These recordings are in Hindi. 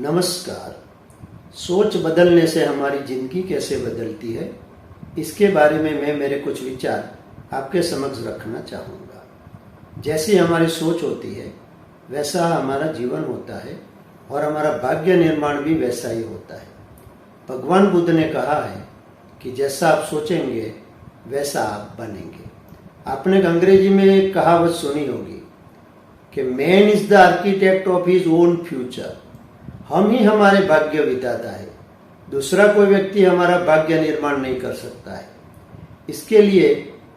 नमस्कार। सोच बदलने से हमारी जिंदगी कैसे बदलती है, इसके बारे में मैं मेरे कुछ विचार आपके समक्ष रखना चाहूँगा। जैसी हमारी सोच होती है वैसा हमारा जीवन होता है और हमारा भाग्य निर्माण भी वैसा ही होता है। भगवान बुद्ध ने कहा है कि जैसा आप सोचेंगे वैसा आप बनेंगे। आपने अंग्रेजी में एक कहावत सुनी होगी कि man is the architect of his own future. हम ही हमारे भाग्य विधाता है, दूसरा कोई व्यक्ति हमारा भाग्य निर्माण नहीं कर सकता है। इसके लिए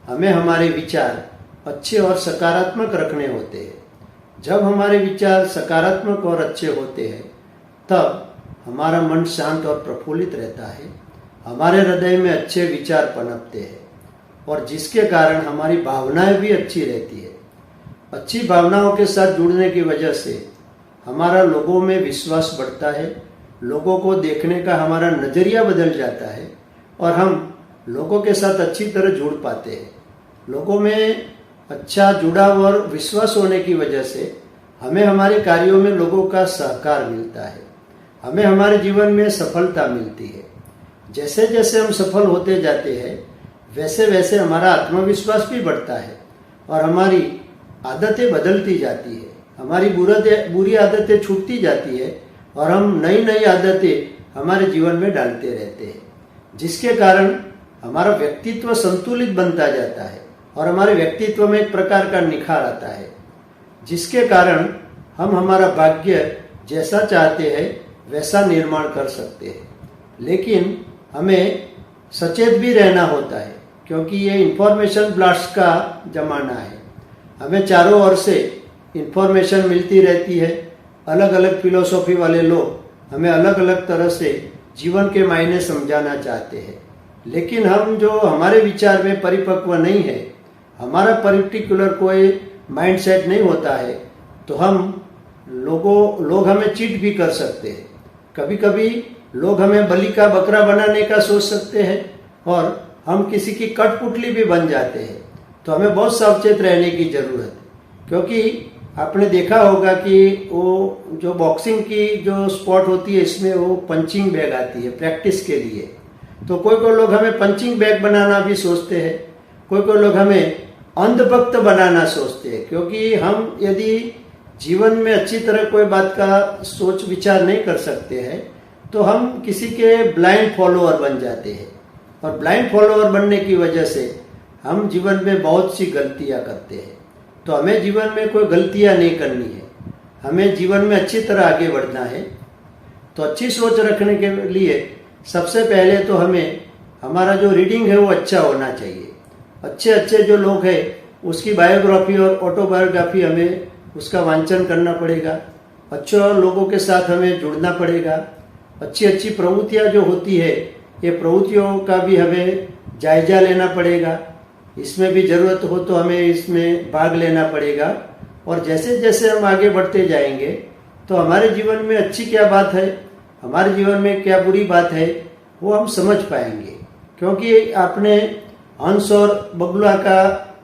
हमें हमारे विचार अच्छे और सकारात्मक रखने होते हैं। जब हमारे विचार सकारात्मक और अच्छे होते हैं तब हमारा मन शांत और प्रफुल्लित रहता है, हमारे हृदय में अच्छे विचार पनपते हैं और जिसके कारण हमारी भावनाएं भी अच्छी रहती है। अच्छी भावनाओं के साथ जुड़ने की वजह से हमारा लोगों में विश्वास बढ़ता है, लोगों को देखने का हमारा नजरिया बदल जाता है और हम लोगों के साथ अच्छी तरह जुड़ पाते हैं। लोगों में अच्छा जुड़ाव और विश्वास होने की वजह से हमें हमारे कार्यों में लोगों का सहकार मिलता है, हमें हमारे जीवन में सफलता मिलती है। जैसे जैसे हम सफल होते जाते हैं वैसे वैसे हमारा आत्मविश्वास भी बढ़ता है और हमारी आदतें बदलती जाती है, हमारी बुरी आदतें छूटती जाती है और हम नई नई आदतें हमारे जीवन में डालते रहते हैं, जिसके कारण हमारा व्यक्तित्व संतुलित बनता जाता है और हमारे व्यक्तित्व में एक प्रकार का निखार आता है, जिसके कारण हम हमारा भाग्य जैसा चाहते हैं वैसा निर्माण कर सकते हैं। लेकिन हमें सचेत भी रहना होता है क्योंकि ये इंफॉर्मेशन ब्लास्ट का जमाना है। हमें चारों ओर से इंफॉर्मेशन मिलती रहती है। अलग अलग फिलोसॉफी वाले लोग हमें अलग अलग तरह से जीवन के मायने समझाना चाहते हैं, लेकिन हम जो हमारे विचार में परिपक्व नहीं है, हमारा पर्टिकुलर कोई माइंडसेट नहीं होता है, तो हम लोग हमें चीट भी कर सकते हैं। कभी कभी लोग हमें बलि का बकरा बनाने का सोच सकते हैं और हम किसी की कठपुतली भी बन जाते हैं। तो हमें बहुत सावचेत रहने की जरूरत है, क्योंकि आपने देखा होगा कि वो जो बॉक्सिंग की जो स्पॉट होती है इसमें वो पंचिंग बैग आती है प्रैक्टिस के लिए। तो कोई कोई लोग हमें पंचिंग बैग बनाना भी सोचते हैं, कोई कोई लोग हमें अंधभक्त बनाना सोचते हैं, क्योंकि हम यदि जीवन में अच्छी तरह कोई बात का सोच विचार नहीं कर सकते हैं तो हम किसी के ब्लाइंड फॉलोअर बन जाते हैं और ब्लाइंड फॉलोअर बनने की वजह से हम जीवन में बहुत सी गलतियां करते हैं। तो हमें जीवन में कोई गलतियां नहीं करनी है, हमें जीवन में अच्छी तरह आगे बढ़ना है। तो अच्छी सोच रखने के लिए सबसे पहले तो हमें हमारा जो रीडिंग है वो अच्छा होना चाहिए। अच्छे अच्छे जो लोग हैं उसकी बायोग्राफी और ऑटोबायोग्राफी हमें उसका वांचन करना पड़ेगा। अच्छे लोगों के साथ हमें जुड़ना पड़ेगा। अच्छी अच्छी प्रवृत्तियाँ जो होती है ये प्रवृत्तियों का भी हमें जायजा लेना पड़ेगा। इसमें भी जरूरत हो तो हमें इसमें भाग लेना पड़ेगा और जैसे जैसे हम आगे बढ़ते जाएंगे तो हमारे जीवन में अच्छी क्या बात है, हमारे जीवन में क्या बुरी बात है, वो हम समझ पाएंगे। क्योंकि आपने हंस और बगुला का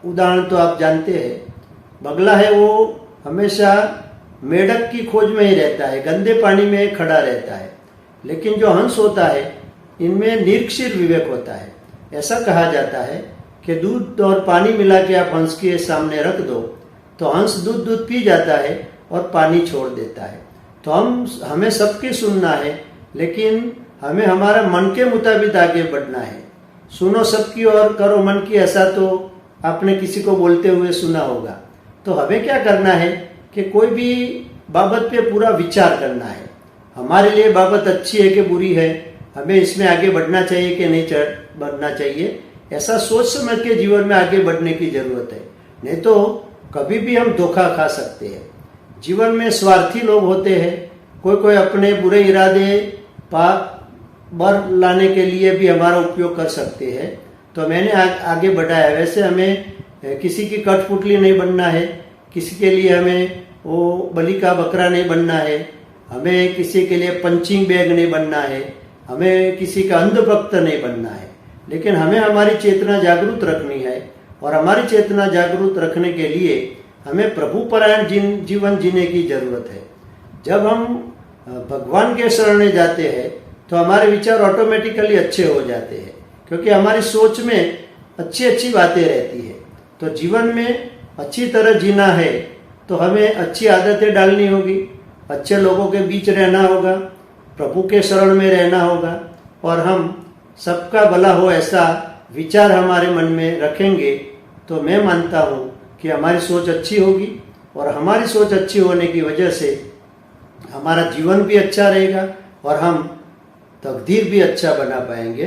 उदाहरण तो आप जानते हैं। बगला है वो हमेशा मेढक की खोज में ही रहता है, गंदे पानी में खड़ा रहता है, लेकिन जो हंस होता है इनमें निरीक्षित विवेक होता है। ऐसा कहा जाता है कि दूध और पानी मिला के आप हंस के सामने रख दो तो हंस दूध पी जाता है और पानी छोड़ देता है। तो हमें सबकी सुनना है, लेकिन हमें हमारा मन के मुताबिक आगे बढ़ना है। सुनो सबकी और करो मन की, ऐसा तो आपने किसी को बोलते हुए सुना होगा। तो हमें क्या करना है कि कोई भी बाबत पे पूरा विचार करना है। हमारे लिए बाबत अच्छी है कि बुरी है, हमें इसमें आगे बढ़ना चाहिए कि नहीं बढ़ना चाहिए, ऐसा सोच समझ के जीवन में आगे बढ़ने की जरूरत है। नहीं तो कभी भी हम धोखा खा सकते हैं। जीवन में स्वार्थी लोग होते हैं, कोई कोई अपने बुरे इरादे बर लाने के लिए भी हमारा उपयोग कर सकते हैं। तो मैंने आगे बढ़ाया, वैसे हमें किसी की कठपुतली नहीं बनना है, किसी के लिए हमें वो बलि का बकरा नहीं बनना है, हमें किसी के लिए पंचिंग बैग नहीं बनना है, हमें किसी का अंधभक्त नहीं बनना है। लेकिन हमें हमारी चेतना जागरूक रखनी है और हमारी चेतना जागरूक रखने के लिए हमें प्रभु परायण जीवन जीने की जरूरत है। जब हम भगवान के शरण में जाते हैं तो हमारे विचार ऑटोमेटिकली अच्छे हो जाते हैं, क्योंकि हमारी सोच में अच्छी अच्छी बातें रहती है। तो जीवन में अच्छी तरह जीना है तो हमें अच्छी आदतें डालनी होगी, अच्छे लोगों के बीच रहना होगा, प्रभु के शरण में रहना होगा, और हम सबका भला हो ऐसा विचार हमारे मन में रखेंगे तो मैं मानता हूँ कि हमारी सोच अच्छी होगी, और हमारी सोच अच्छी होने की वजह से हमारा जीवन भी अच्छा रहेगा और हम तकदीर भी अच्छा बना पाएंगे।